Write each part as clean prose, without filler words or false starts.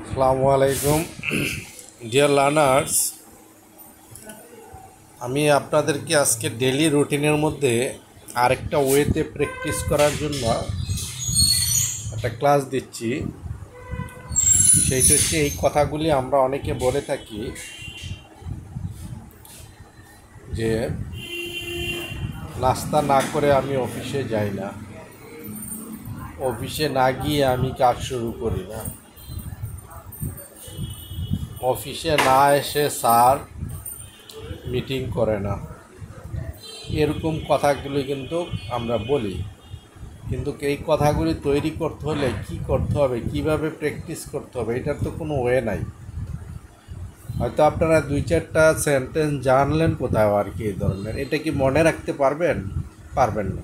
আসসালামু আলাইকুম dear learners. আমি আপনাদেরকে আজকে ডেলি রুটিনের মধ্যে আরেকটা ওয়েতে প্র্যাকটিস করার জন্য একটা ক্লাস দিচ্ছি। সেইটা হচ্ছে এই কথাগুলি আমরা অনেকে বলে থাকি যে নাস্তা না করে আমি অফিসে যাই না, অফিসে না গিয়ে আমি কাজ শুরু করি না, অফিসে না এসে স্যার মিটিং করে না। এরকম কথাগুলি কিন্তু আমরা বলি, কিন্তু এই কথাগুলি তৈরি করতে হলে কি করতে হবে, কিভাবে প্র্যাকটিস করতে হবে, এটার তো কোনো ওয়ে নাই। হয়তো আপনারা দুই চারটা সেন্টেন্স জানলেন কোথাও আর কি এই ধরনের, এটা কি মনে রাখতে পারবেন? পারবেন না।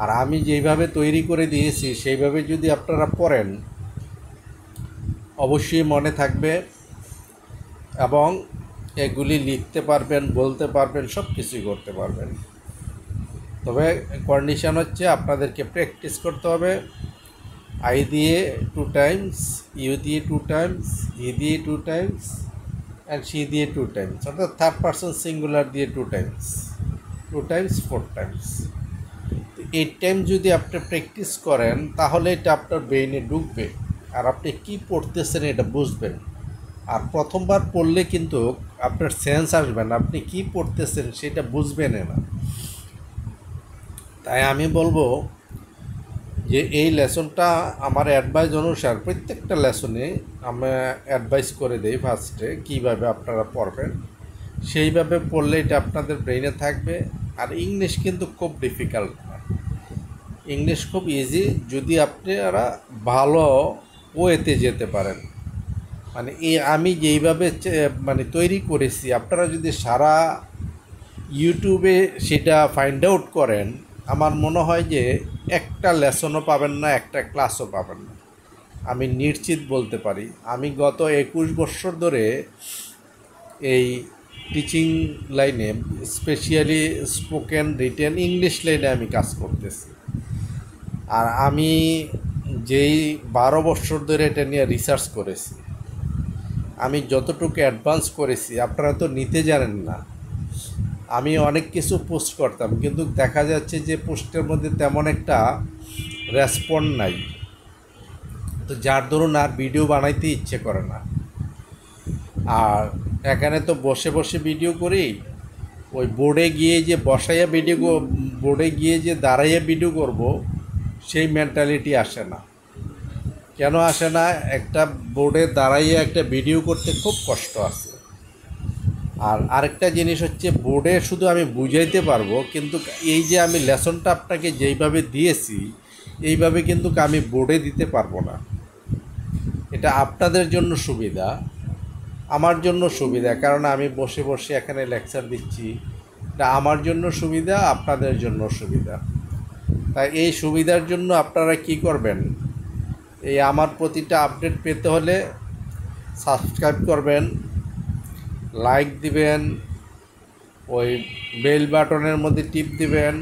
আর আমি যেইভাবে তৈরি করে দিয়েছি সেইভাবে যদি আপনারা পড়েন অবশ্যই মনে থাকবে এবং এগুলি লিখতে পারবেন, বলতে পারবেন, সব কিছুই করতে পারবেন। তবে কন্ডিশন হচ্ছে আপনাদেরকে প্র্যাকটিস করতে হবে। আই দিয়ে 2 টাইমস, ইউ দিয়ে 2 টাইমস, হি দিয়ে 2 টাইমস অ্যান্ড শি দিয়ে 2 টাইমস, অর্থাৎ থার্ড পারসন সিঙ্গুলার দিয়ে 2 টাইমস, 2 টাইমস 4 টাইমস। 8 টাইম যদি আপনি প্র্যাকটিস করেন তাহলে এটা আপনার ব্রেইনে ঢুকবে আর আপনি কি পড়তেছেন এটা বুঝবেন। আর প্রথমবার পড়লে কিন্তু আপনার সেন্স আসবে না, আপনি কি পড়তেছেন সেটা বুঝবেন না। তাই আমি বলবো যে এই লেসনটা আমার অ্যাডভাইস অনুসার প্রত্যেকটা লেসনে আমি অ্যাডভাইস করে দিই ফার্স্টে কীভাবে আপনারা পড়বেন, সেইভাবে পড়লে এটা আপনাদের ব্রেইনে থাকবে। আর ইংলিশ কিন্তু খুব ডিফিকাল্ট না, ইংলিশ খুব ইজি যদি আপনারা ভালো ওয়েতে যেতে পারেন। মানে আমি যেইভাবে মানে তৈরি করেছি, আপনারা যদি সারা ইউটিউবে সেটা ফাইন্ড আউট করেন, আমার মনে হয় যে একটা লেসনও পাবেন না, একটা ক্লাসও পাবেন না, আমি নিশ্চিত বলতে পারি। আমি গত 21 বছর ধরে এই টিচিং লাইনে, স্পেশালি স্পোকেন রিটেন ইংলিশ লাইনে আমি কাজ করতেছি। আর আমি যেই 12 বছর ধরে এটা নিয়ে রিসার্চ করেছি, আমি যতটুকু অ্যাডভান্স করেছি আপনারা তো নিতে জানেন না। আমি অনেক কিছু পোস্ট করতাম, কিন্তু দেখা যাচ্ছে যে পোস্টের মধ্যে তেমন একটা রেসপন্ড নাই, তো যার দরুন আর ভিডিও বানাইতে ইচ্ছে করে না। আর এখানে তো বসে বসে ভিডিও করি, ওই বোর্ডে গিয়ে যে বসাইয়া ভিডিও, বোর্ডে গিয়ে যে দাঁড়াইয়া ভিডিও করব সেই মেন্টালিটি আসে না। কেন আসে না? একটা বোর্ডে দাঁড়াইয়া একটা ভিডিও করতে খুব কষ্ট আছে। আর আরেকটা জিনিস হচ্ছে, বোর্ডে শুধু আমি বুঝাইতে পারবো, কিন্তু এই যে আমি লেসনটা আপনাকে যেইভাবে দিয়েছি এইভাবে কিন্তু আমি বোর্ডে দিতে পারবো না। এটা আপনাদের জন্য সুবিধা, আমার জন্য সুবিধা, কারণ আমি বসে বসে এখানে লেকচার দিচ্ছি। এটা আমার জন্য সুবিধা, আপনাদের জন্য সুবিধা। তাই এই সুবিধার জন্য আপনারা কি করবেন, এই আমার প্রতিটা আপডেট পেতে হলে সাবস্ক্রাইব করবেন, লাইক দিবেন, ওই বেল বাটনের মধ্যে টিপ দিবেন,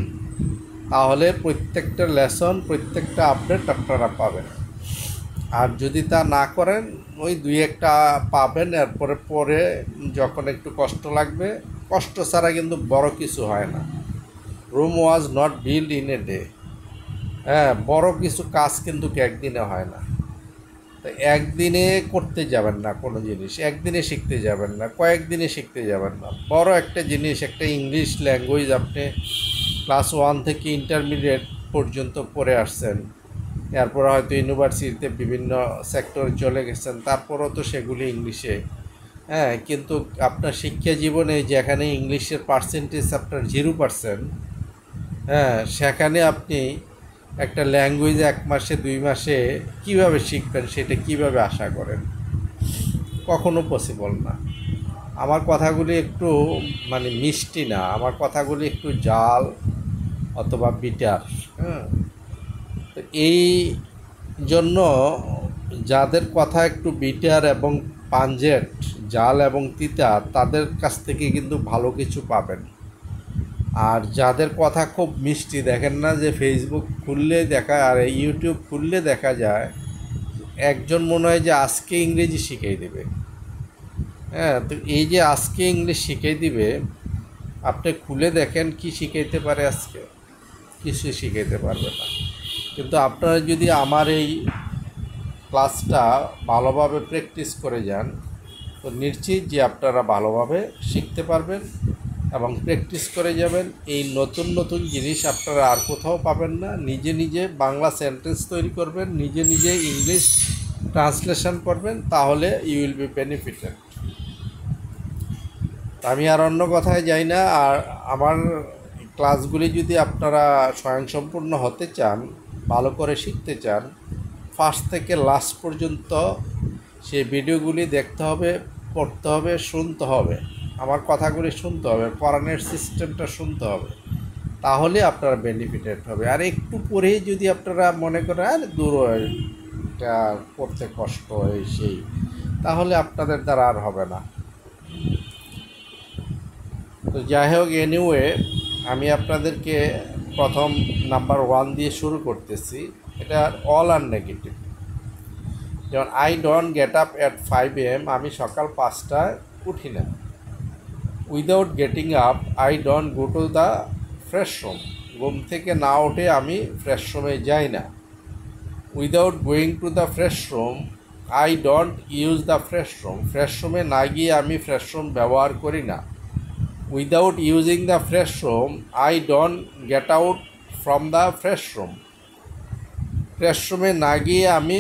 তাহলে প্রত্যেকটা লেসন, প্রত্যেকটা আপডেট আপনারা পাবেন। আর যদি তা না করেন, ওই দুই একটা পাবেন, এরপরে পরে যখন একটু কষ্ট লাগবে, কষ্ট ছাড়া কিন্তু বড় কিছু হয় না। Rome was not build in a day. হ্যাঁ, বড় কিছু কাজ কিন্তু একদিনে হয় না। তো একদিনে করতে যাবেন না কোনো জিনিস, একদিনে শিখতে যাবেন না, কয়েকদিনে শিখতে যাবেন না। বড় একটা জিনিস, একটা ইংলিশ ল্যাঙ্গুয়েজ আপনি ক্লাস 1 থেকে ইন্টারমিডিয়েট পর্যন্ত পড়ে আসছেন, এরপর হয়তো ইউনিভার্সিটিতে বিভিন্ন সেক্টরে চলে গেছেন, তারপরও তো সেগুলি ইংলিশে। হ্যাঁ, কিন্তু আপনার শিক্ষা জীবনে যেখানে ইংলিশের পার্সেন্টেজ আপনার 0%, হ্যাঁ, সেখানে আপনি একটা ল্যাঙ্গুয়েজ 1 মাসে 2 মাসে কিভাবে শিখবেন সেটা কিভাবে আশা করেন? কখনো পসিবল না। আমার কথাগুলি একটু মানে মিষ্টি না, আমার কথাগুলি একটু জাল অথবা বিটার। হ্যাঁ, তো এই জন্য যাদের কথা একটু বিটার এবং পাঞ্জেট, জাল এবং তিতা, তাদের কাছ থেকে কিন্তু ভালো কিছু পাবেন। আর যাদের কথা খুব মিষ্টি, দেখেন না যে ফেসবুক খুললে দেখা আর ইউটিউব খুললে দেখা যায় একজন মনে হয় যে আজকে ইংরেজি শিখিয়ে দেবে। হ্যাঁ, তো এই যে আজকে ইংলিশ শিখিয়ে দিবে, আপনি খুলে দেখেন কি শিখাইতে পারে আজকে? কিছু শিখাইতে পারবে না। কিন্তু আপনারা যদি আমার এই ক্লাসটা ভালোভাবে প্র্যাকটিস করে যান, তো নিশ্চিত যে আপনারা ভালোভাবে শিখতে পারবেন এবং প্র্যাকটিস করে যাবেন। এই নতুন নতুন জিনিস আপনারা আর কোথাও পাবেন না। নিজে নিজে বাংলা সেন্টেন্স তৈরি করবেন, নিজে নিজে ইংলিশ ট্রান্সলেশন করবেন, তাহলে ইউ উইল বি বেনিফিটেড। আমি আর অন্য কথায় যাই না। আর আমার ক্লাসগুলি যদি আপনারা স্বয়ংসম্পূর্ণ হতে চান, ভালো করে শিখতে চান, ফার্স্ট থেকে লাস্ট পর্যন্ত সেই ভিডিওগুলি দেখতে হবে, পড়তে হবে, শুনতে হবে। আমার কথাগুলি শুনতে হবে, পড়ানোর সিস্টেমটা শুনতে হবে, তাহলে আপনারা বেনিফিটেড হবে। আর একটু পরেই যদি আপনারা মনে করেন আর দূর এটা করতে কষ্ট এই সেই, তাহলে আপনাদের দ্বারা আর হবে না। তো যাই হোক, এনিওয়ে, আমি আপনাদেরকে প্রথম নাম্বার 1 দিয়ে শুরু করতেছি। এটা অল আর নেগেটিভ। যেমন I don't get up at 5 AM, আমি সকাল 5টায় উঠি না। Without getting up I don't go to the fresh room, ঘুম থেকে না উঠে আমি ফ্রেশ রুমে যাই না। Without going to the fresh room I don't use the fresh room, fresh রুমে না গিয়ে আমি ফ্রেশ রুম ব্যবহার করি না। Without using the fresh room I don't get out from the fresh room, fresh রুমে না গিয়ে আমি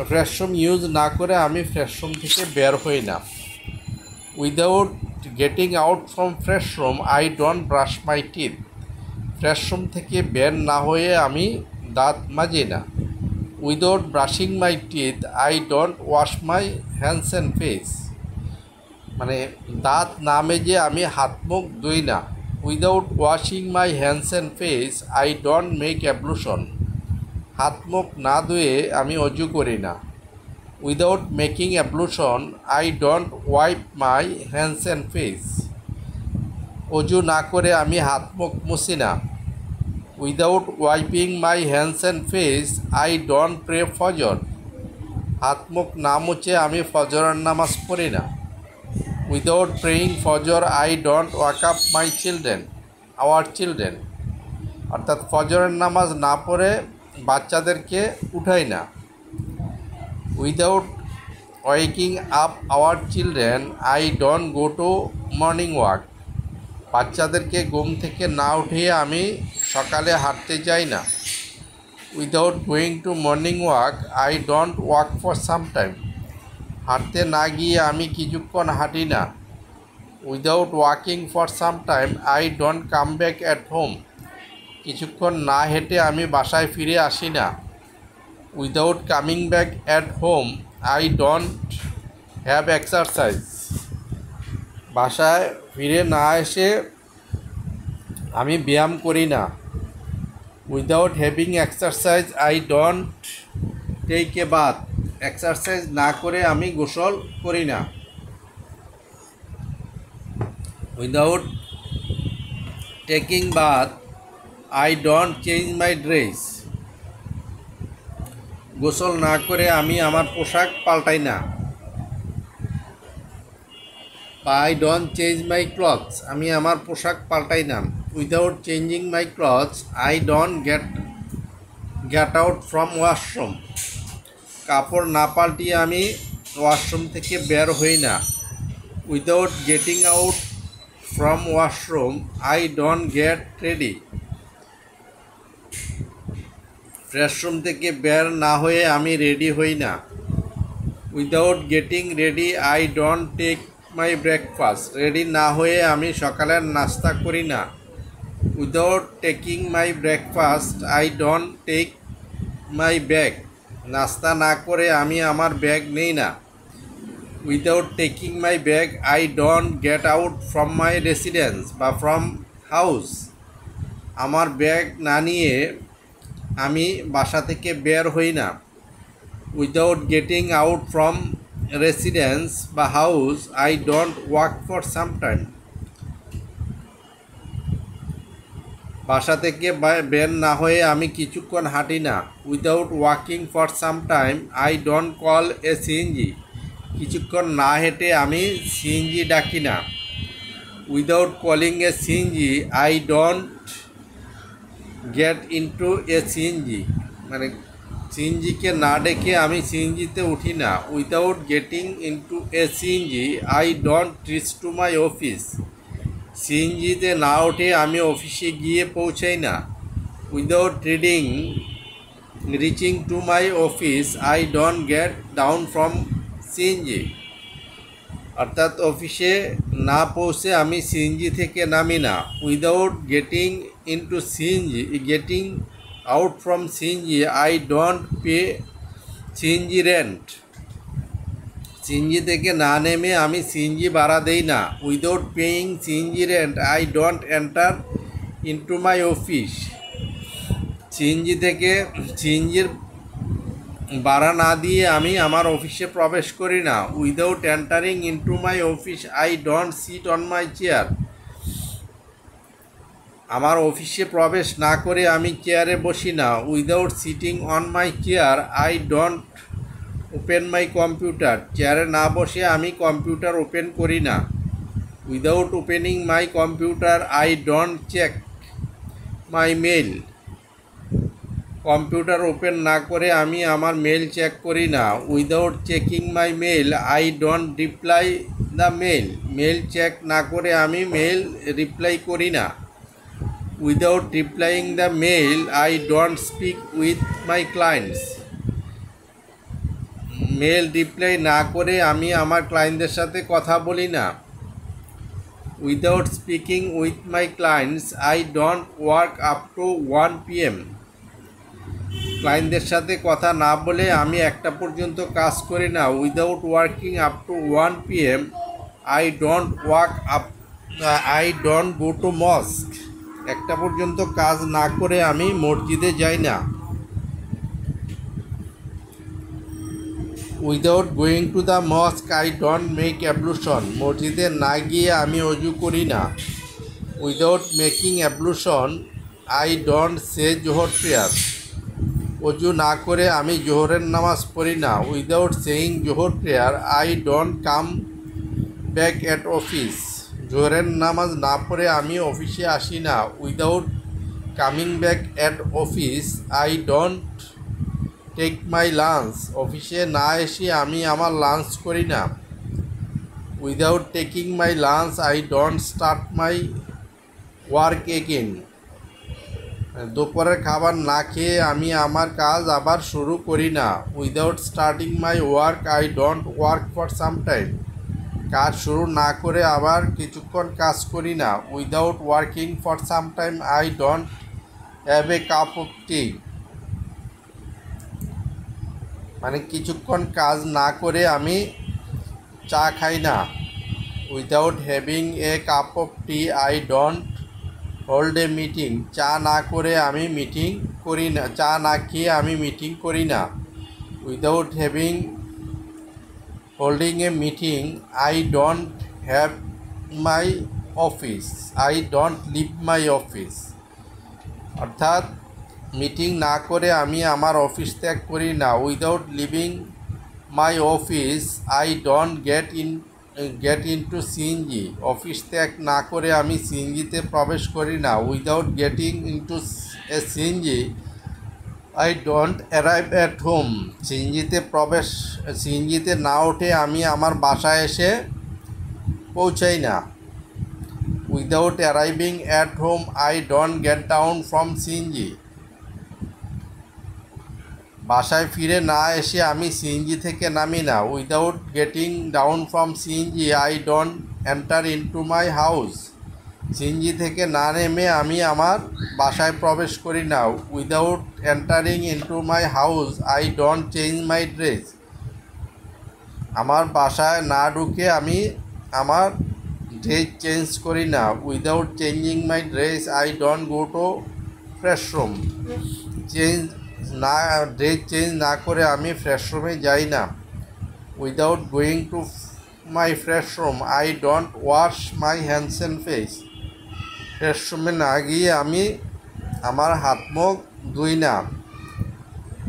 ফ্রেশ রুম ইউজ না করে আমি ফ্রেশ রুম থেকে বের হই না। Without getting out from fresh room I don't brush my teeth, fresh room থেকে বের না হয়ে আমি দাঁত মাজি না। Without brushing my teeth I don't wash my hands and face, মানে দাঁত না মেজে আমি হাত মুখ ধুই না। Without washing my hands and face I don't make ablution, হাত মুখ না ধুয়ে আমি অজু করি না। Without making ablution I don't wipe my hands and face, অজু না করে আমি হাত মুখ মুছি না। Without wiping my hands and face I don't pray Fajr, হাত মুখ না মুছে আমি ফজরের নামাজ পড়ি না। উইদাউট প্রেয়িং ফজর I don't walk up my children, our children, অর্থাৎ ফজরের নামাজ না পড়ে বাচ্চাদেরকে উঠাই না। Without waking up our children I don't go to morning walk, বাচ্চাদেরকে ঘুম থেকে না উঠিয়ে আমি সকালে হাঁটতে যাই না। Without going to morning walk I don't walk for some time, হাঁটতে না গিয়ে আমি কিছুক্ষণ হাঁটি না। Without walking for some time I don't come back at home, কিছুক্ষণ না হেঁটে আমি বাসায় ফিরে আসি না। Without coming back at home I don't have exercise, বাসায় ফিরে না এসে আমি ব্যায়াম করি না। Without having exercise I don't take a bath, exercise না করে আমি গোসল করি না। Without taking bath I don't change my dress, গোসল না করে আমি আমার পোশাক পাল্টাই না। I don't change my clothes, আমি আমার পোশাক পাল্টাই না। Without changing my clothes I don't get out from washroom, কাপড় না পাল্টিয়ে আমি ওয়াশরুম থেকে বের হই না। Without getting out from washroom I don't get ready, fresh room থেকে বের না হয়ে আমি রেডি হই না। Without getting ready I don't take my breakfast, ready না হয়ে আমি সকালের নাস্তা করি না। Without taking my breakfast I don't take my bag, নাস্তা না করে আমি আমার ব্যাগ নেই না। Without taking my bag I don't get out from my residence বা ফ্রম হাউস, আমার ব্যাগ না নিয়ে আমি বাসা থেকে বের হই না। Without getting out from residence বা house I don't walk for some time. বাসা থেকে বের না হয়ে আমি কিছুক্ষণ হাঁটি না। Without walking for some time I don't call A CNG. কিছুক্ষণ না হেঁটে আমি সিএনজি ডাকি না। Without calling A CNG I don't get into a CNG. মানে সিএনজিকে না ডেকে আমি সিএনজিতে উঠি না। Without getting into a CNG I don't rich to my office. সিএনজিতে না উঠে আমি অফিসে গিয়ে পৌঁছাই না। Without reaching to my office I don't get down from CNG. অর্থাৎ অফিসে না পৌঁছে আমি সিএনজি থেকে নামি না। Without getting out from CNG I don't pay CNG rent. CNG থেকে না নেমে আমি সিএনজি ভাড়া দেই না। Without paying CNG rent I don't enter into my office. সিএনজির ভাড়া না দিয়ে আমি আমার অফিসে প্রবেশ করি না। Without entering into my office I don't sit on my chair. আমার অফিসে প্রবেশ না করে আমি চেয়ারে বসি না। Without sitting on my chair I don't open my computer. চেয়ারে না বসে আমি কম্পিউটার ওপেন করি না। Without opening my computer I don't check my mail. Computer open না করে আমি আমার মেল চেক করি না। Without checking my mail I don't reply the mail. Mail check না করে আমি মেল রিপ্লাই করি না। Without replying the mail I don't speak with my clients. Mail reply না করে আমি আমার ক্লায়েন্টদের সাথে কথা বলি না। Without speaking with my clients I don't work up to 1 PM। ক্লায়েন্টদের সাথে কথা না বলে আমি 1টা পর্যন্ত কাজ করি না। Without working up to 1 PM I don't go to mosque. 1টা পর্যন্ত কাজ না করে আমি মসজিদে যাই না। Without going to the mosque I don't make ablution. মসজিদে না গিয়ে আমি অজু করি না। Without making ablution I don't say Zuhr prayer. অজু না করে আমি জোহরের নামাজ পড়ি না। Without saying Zuhr prayer I don't come back at office. জোহরের নামাজ না পড়ে আমি অফিসে আসি না। Without coming back at office I don't take my lunch. অফিসে না এসে আমি আমার লাঞ্চ করি না। Without taking my lunch I don't start my work again. দুপুরের খাবার না খেয়ে আমি আমার কাজ আবার শুরু করি না। Without starting my work I don't work for some time. কাজ শুরু না করে আবার কিছুক্ষণ কাজ করি না। Without working for some time I don't have a cup of tea. মানে কিছুক্ষণ কাজ না করে আমি চা খাই না। Without having a cup of tea I don't hold a meeting. চা না করে আমি মিটিং করি না। চা না খেয়ে আমি মিটিং করি না। Without holding a meeting I don't have my office. I don't leave my office. অর্থাৎ মিটিং না করে আমি আমার অফিস ত্যাগ করি না। Without leaving my office I don't get into CNG. Office ত্যাগ না করে আমি সিএনজিতে প্রবেশ করি না। Without getting into a CNG I don't arrive at home. সিএনজিতে না উঠে আমি আমার বাসায় এসে পৌঁছাই না। Without arriving at home I don't get down from CNG. বাসায় ফিরে না এসে আমি সিএনজি থেকে নামি না। Without getting down from CNG I don't enter into my house. CNG থেকে না নেমে আমি আমার বাসায় প্রবেশ করি না। Without entering into my house I don't change my dress. আমার বাসায় না ঢুকে আমি আমার ড্রেস চেঞ্জ করি না। Without changing my dress I don't go to fresh room. Dress change না করে আমি ফ্রেশ রুমে যাই না। Without going to my fresh room I don't wash my hands and face. Fresh রুমে না গিয়ে আমি আমার হাত মুখ ধুই না।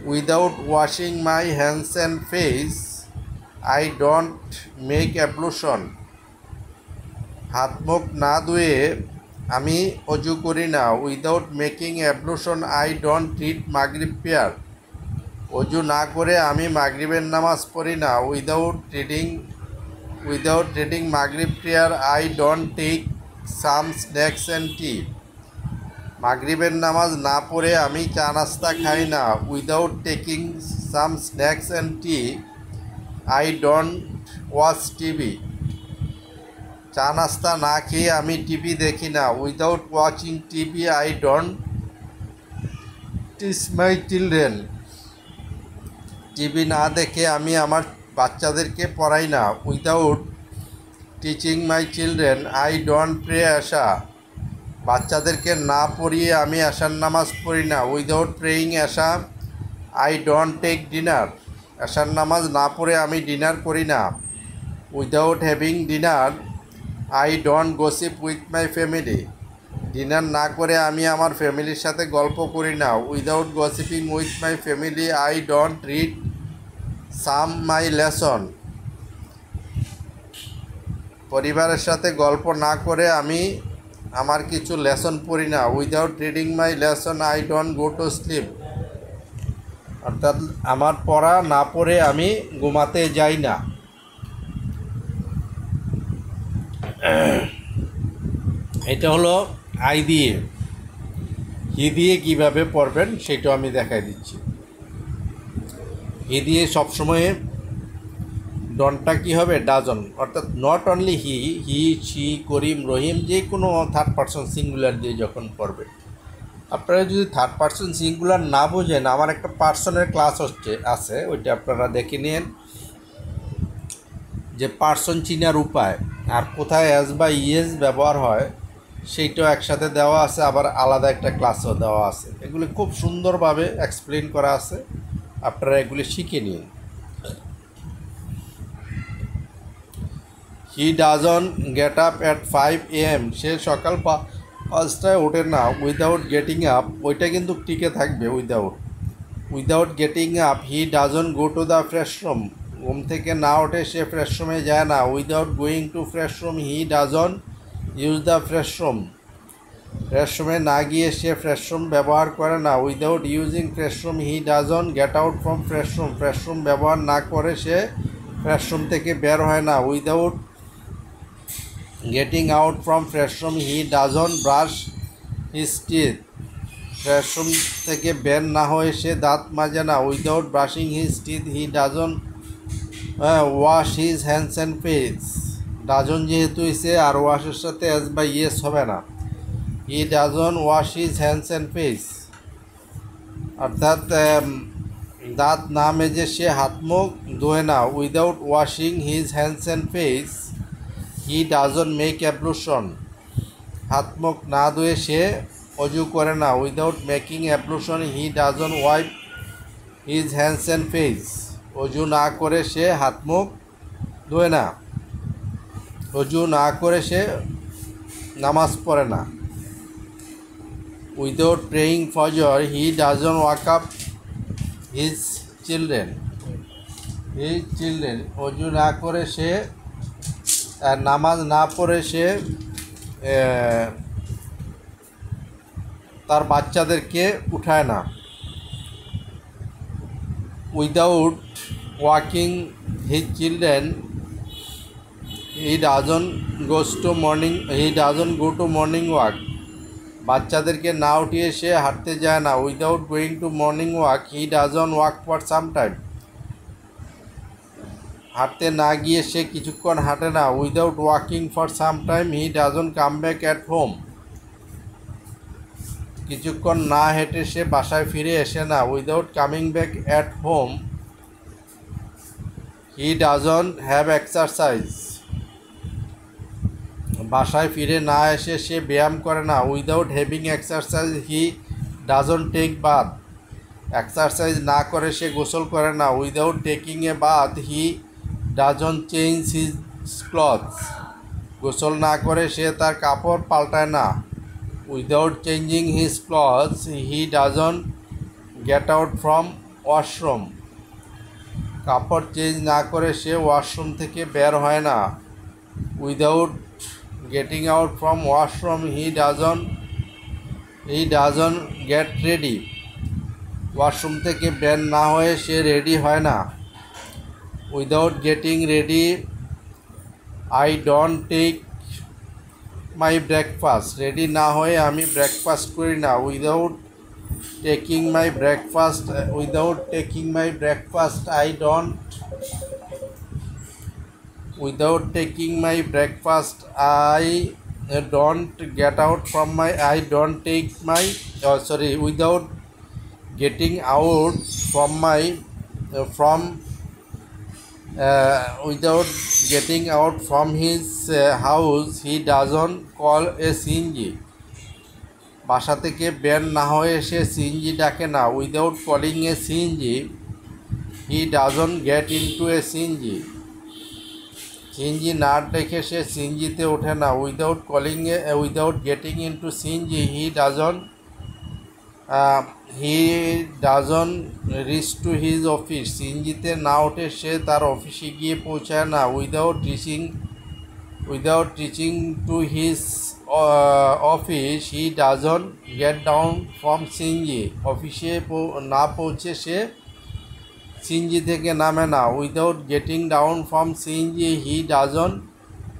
Without washing my hands and face I don't make ablution. হাত মুখ না ধুয়ে আমি অজু করি না। Without making ablution I don't read Maghrib prayer. অজু না করে আমি মাগরিবের নামাজ পড়ি না। Without reading Maghrib prayer I don't take some snacks and tea. মাগরিবের নামাজ না পড়ে আমি চা নাস্তা খাই না। Without taking some snacks and tea I don't watch TV. চা নাস্তা না খেয়ে আমি টিভি দেখি না। Without watching TV I don't teach my children. TV না দেখে আমি আমার বাচ্চাদেরকে পড়াই না। Without teaching my children I don't pray আশা। বাচ্চাদেরকে না পড়িয়ে আমি আশার নামাজ পড়ি না। উইদাউট প্রেয়িং আশা আই ডোন্ট টেক ডিনার। আশার নামাজ না পড়ে আমি ডিনার করি না। Without having dinner I don't gossip with my family. ডিনার না করে আমি আমার ফ্যামিলির সাথে গল্প করি না। Without gossiping with my family I don't read some my lesson. পরিবারের সাথে গল্প না করে আমি আমার কিছু লেসন পড়ি না। Without reading my lesson I don't go to sleep. অর্থাৎ আমার পড়া না পড়ে আমি ঘুমাতে যাই না। এটা হলো আই দিয়ে। হি দিয়ে কীভাবে পড়বেন সেটাও আমি দেখাই দিচ্ছি। হি দিয়ে সবসময় ডনটা কী হবে? ডাজন। অর্থাৎ নট অনলি হি, শি, করিম, রহিম, যে কোনো থার্ড পারসন সিঙ্গুলার দিয়ে যখন পড়বে। আপনারা যদি থার্ড পারসন সিঙ্গুলার না বোঝেন, আমার একটা পার্সনের ক্লাস আছে, ওইটা আপনারা দেখে নিন, যে পার্সন চিনার উপায় আর কোথায় এস বা ইএস ব্যবহার হয় সেইটাও একসাথে দেওয়া আছে, আবার আলাদা একটা ক্লাসও দেওয়া আছে। এগুলি খুব সুন্দরভাবে এক্সপ্লেন করা আছে, আপনারা এগুলি শিখে নিন। He doesn't get up at 5 AM। সে সকাল 5টায় ওঠে না। উইদাউট গেটিং আপ, ওইটা কিন্তু টিকে থাকবে। Without getting up he doesn't go to the fresh room. ঘুম থেকে না ওঠে সে ফ্রেশ রুমে যায় না। Without going two fresh room he doesn't use the fresh room. Fresh রুমে না গিয়ে সে ফ্রেশ রুম ব্যবহার করে না। Without using fresh room he doesn't gate out from fresh room. Fresh room ব্যবহার না করে সে ফ্রেশ রুম থেকে বের হয় না। Without getting out from fresh room he doesn't brush his teeth. Fresh room থেকে বের না হয়ে সে দাঁত মাজে না। Without brushing his teeth he doesn't wash his hands and face. Doesn't যেহেতু হয়েছে আর ওয়াশের সাথে এস বা ইয়েস হবে না। He doesn't wash his hands and face. অর্থাৎ দাঁত না মেজে সে হাত মুখ ধোয় না। Without washing his hands and face he doesn't make ablution. হাত মুখ না ধুয়ে সে অজু করে না। Without making ablution he doesn't wipe his hands and face. অজু না করে সে হাত মুখ ধোয় না। অজু না করে সে নামাজ পড়ে না। উইদাউট প্রেয়িং ফজর হি doesn't walk up his children. অজু না করে সে নামাজ না পড়ে সে তার বাচ্চাদেরকে উঠায় না। Without waking his children he doesn't go to morning walk. বাচ্চাদেরকে না উঠিয়ে সে হাঁটতে যায় না। Without going to morning walk he doesn't walk for some time. হাঁটতে না গিয়ে সে কিছুক্ষণ হাঁটে না। Without walking for some time he doesn't come back at home. কিছুক্ষণ না হেঁটে সে বাসায় ফিরে এসে না। Without coming back at home he doesn't have exercise. বাসায় ফিরে না এসে সে ব্যায়াম করে না। Without having exercise he doesn't take bath. Exercise না করে সে গোসল করে না। Without taking a bath he doesn't change his clothes. গোসল না করে সে তার কাপড় পাল্টায় না। Without changing his clothes he doesn't get out from washroom. কাপড় চেঞ্জ না করে সে ওয়াশরুম থেকে বের হয় না। Without getting out from washroom he doesn't get ready. Washroom থেকে বের না হয়ে সে রেডি হয় না। Without getting ready I don't take my breakfast. Ready না হয়ে আমি ব্রেকফাস্ট করি না। Without taking my breakfast I don't Without taking my breakfast, I don't get out from my. I don't take my. Without getting out from my. Without getting out from his house, he doesn't call a CNG. বাসা থেকে বের না হয়ে সে CNG ডাকে না। Without calling A CNG he doesn't get into a CNG. CNG না ডেকে সে সিএনজিতে ওঠে না। Without getting into CNG he doesn't rich to his office. সিএনজিতে না ওঠে সে তার অফিসে গিয়ে পৌঁছায় না। Without reaching to his office he doesn't get down from CNG. অফিসে না পৌঁছে সে সিএনজি থেকে নামে না। Without getting down from CNG he doesn't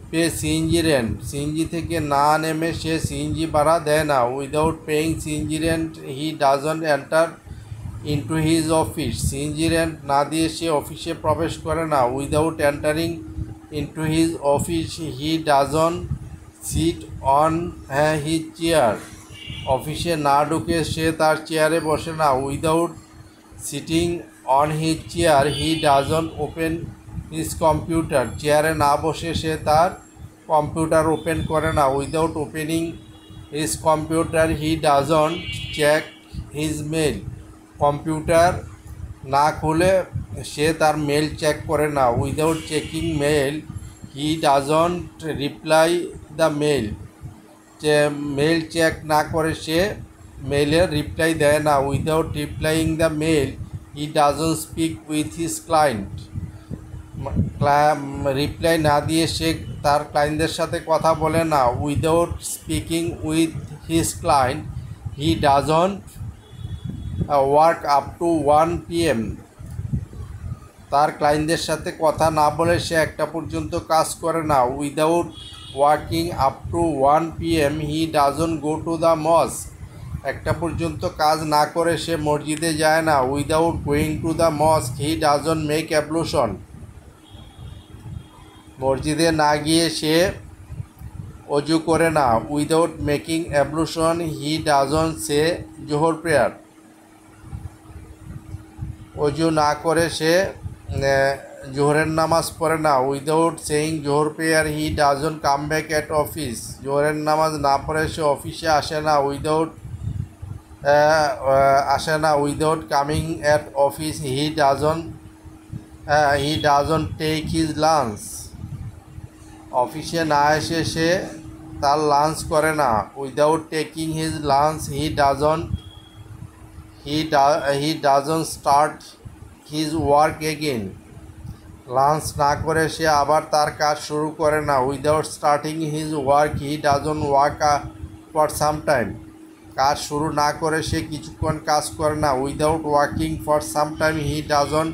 pay CNG rent. CNG থেকে না নেমে সে সিএনজি ভাড়া দেয় না। Without paying CNG rent he doesn't enter into his office. CNG rent না দিয়ে সে অফিসে প্রবেশ করে না। Without entering into his office he doesn't sit on his chair. অফিসে না ঢুকে সে তার চেয়ারে বসে না। Without sitting on his chair he doesn't open his computer. চেয়ারে না বসে সে তার কম্পিউটার ওপেন করে না। Without opening his computer he doesn't check his mail. কম্পিউটার না খুলে সে তার মেল চেক করে না। Without checking mail he doesn't reply the mail. Mail check না করে সে মেলের রিপ্লাই দেয় না। Without replying the mail he doesn't speak with his client. রিপ্লাই না দিয়ে সে তার ক্লায়েন্টদের সাথে কথা বলে না। Without speaking with his client he doesn't work up to 1 PM। তার ক্লায়েন্টদের সাথে কথা না বলে সে 1টা পর্যন্ত কাজ করে না। Without working up to 1 PM he doesn't go to the mosque. 1টা পর্যন্ত কাজ না করে সে মসজিদে যায় না। Without going to the mosque he doesn't make ablution. মসজিদে না গিয়ে সে অজু করে না। Without making ablution he doesn't say Zuhr prayer. অজু না করে সে জোহরের নামাজ পড়ে না। Without saying Zuhr prayer he doesn't come back at office. জোহরের নামাজ না পড়ে সে অফিসে আসে না। Without coming at office he doesn't take his lunch. অফিসে না এসে সে তার লাঞ্চ করে না। Without taking his lunch he doesn't start his work again. Lunch না করে সে আবার তার কাজ শুরু করে না। Without starting his work he doesn't work for some time. কাজ শুরু না করে সে কিছুক্ষণ কাজ করে না। Without working for some time he doesn't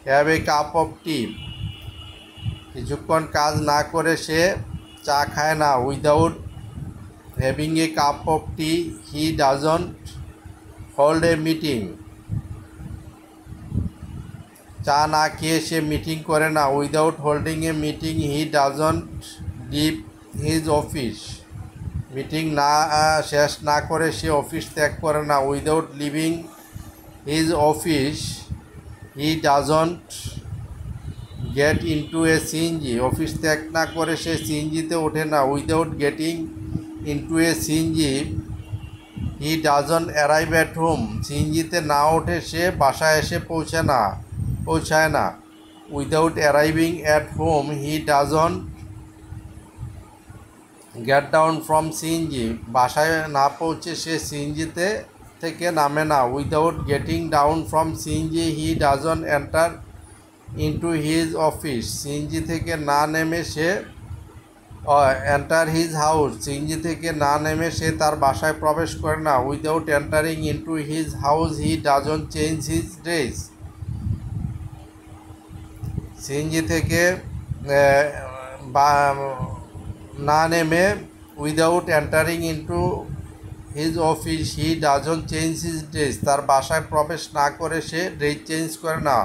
have a cup of tea. কিছুক্ষণ কাজ না করে সে চা খায় না। Without having a cup of tea he doesn't hold a meeting. চা না খেয়ে সে মিটিং করে না। Without holding a meeting he doesn't leave his office. Meeting শেষ না করে সে অফিস ত্যাগ করে না। Without leaving his office he doesn't get into a CNG. Office ত্যাগ না করে সে সিএনজিতে ওঠে না। Without getting into a CNG he doesn't arrive at home. সিএনজিতে না ওঠে সে বাসায় এসে পৌঁছায় না। Without arriving at home he doesn't get down from CNG, বাসায় না পৌঁছে সে সিএনজিতে থেকে নামে না। Without getting down from CNG he doesn't enter into his office, CNG থেকে না নেমে সে এন্টার হিজ হাউস, সিএনজি থেকে না নেমে সে তার বাসায় প্রবেশ করে না। Without entering into his house he doesn't change his dress, CNG থেকে বা না নেমে without entering into his office he doesn't change his dress, তার বাসায় প্রবেশ না করে সে ড্রেস চেঞ্জ করে না।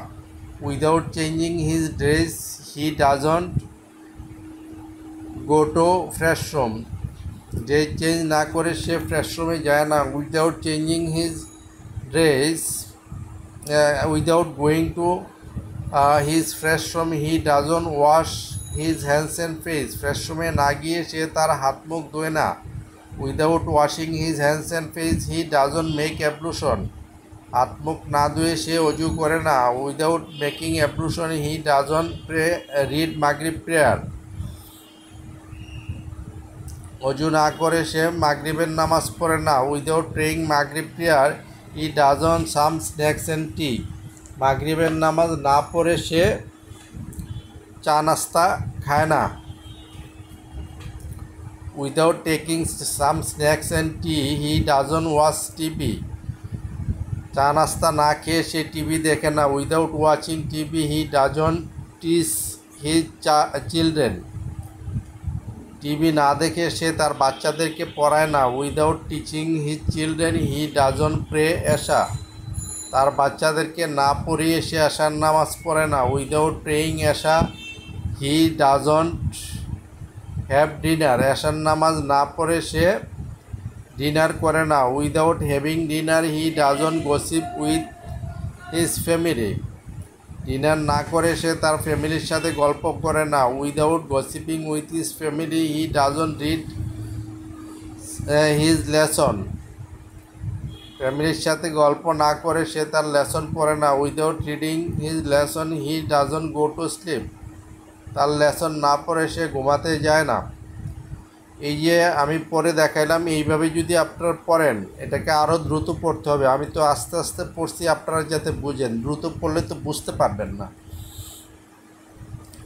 Without changing his dress he doesn't go to fresh room, dress change না করে সে ফ্রেশ রুমে যায় না। Without changing his dress without going to his fresh room he doesn't wash his hands and face, fresh রুমে না গিয়ে সে তার হাত মুখ ধোয় না। Without washing his hands and face he doesn't make ablution, হাত মুখ না ধুয়ে সে অজু করে না। Without making ablution he doesn't read Maghrib prayer, অজু না করে সে মাগরিবের নামাজ পড়ে না। Without praying Maghrib prayer he doesn't some snacks and tea, মাগরিবের নামাজ না পড়ে সে চা নাস্তা খায় না। Without taking some snacks and tea he doesn't watch TV, চা নাস্তা না খেয়ে সে টিভি দেখে না। Without watching TV he doesn't teach his children, TV না দেখে সে তার বাচ্চাদেরকে পড়ায় না। Without teaching his children he doesn't pray এশা, তার বাচ্চাদেরকে না পড়িয়ে সে এশার নামাজ পড়ে না। Without praying Esha he doesn't have dinner, এশার নামাজ না পড়ে সে ডিনার করে না। Without having dinner he doesn't gossip with his family, ডিনার না করে সে তার ফ্যামিলির সাথে গল্প করে না। Without gossiping with his family he doesn't read his lesson, ফ্যামিলির সাথে গল্প না করে সে তার লেসন পড়ে না। Without reading his lesson he doesn't go to sleep, তার লেসন না পড়ে সে ঘুমাতে যায় না। এই যে আমি পড়ে দেখাইলাম, এইভাবে যদি আপনারা পড়েন, এটাকে আরও দ্রুত পড়তে হবে। আমি তো আস্তে আস্তে পড়ছি আপনারা যাতে বুঝেন, দ্রুত পড়লে তো বুঝতে পারবেন না।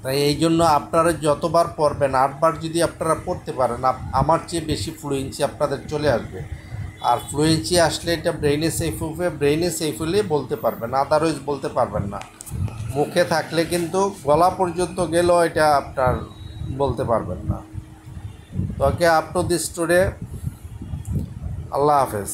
তাই এই জন্য আপনারা যতবার পড়বেন, 8 বার যদি আপনারা পড়তে পারেন, আমার চেয়ে বেশি ফ্লুয়েন্সি আপনাদের চলে আসবে। আর ফ্লুয়েন্সি আসলে এটা ব্রেইনে সেফ হবে, ব্রেইনে সেফ হলে বলতে পারবেন, আদারওয়াইজ বলতে পারবেন না। মুখে থাকলে কিন্তু গলা পর্যন্ত গেলেও এটা আপনার বলতে পারবেন না। তো ওকে, আপ টু দিস টুডে, আল্লাহ হাফেজ।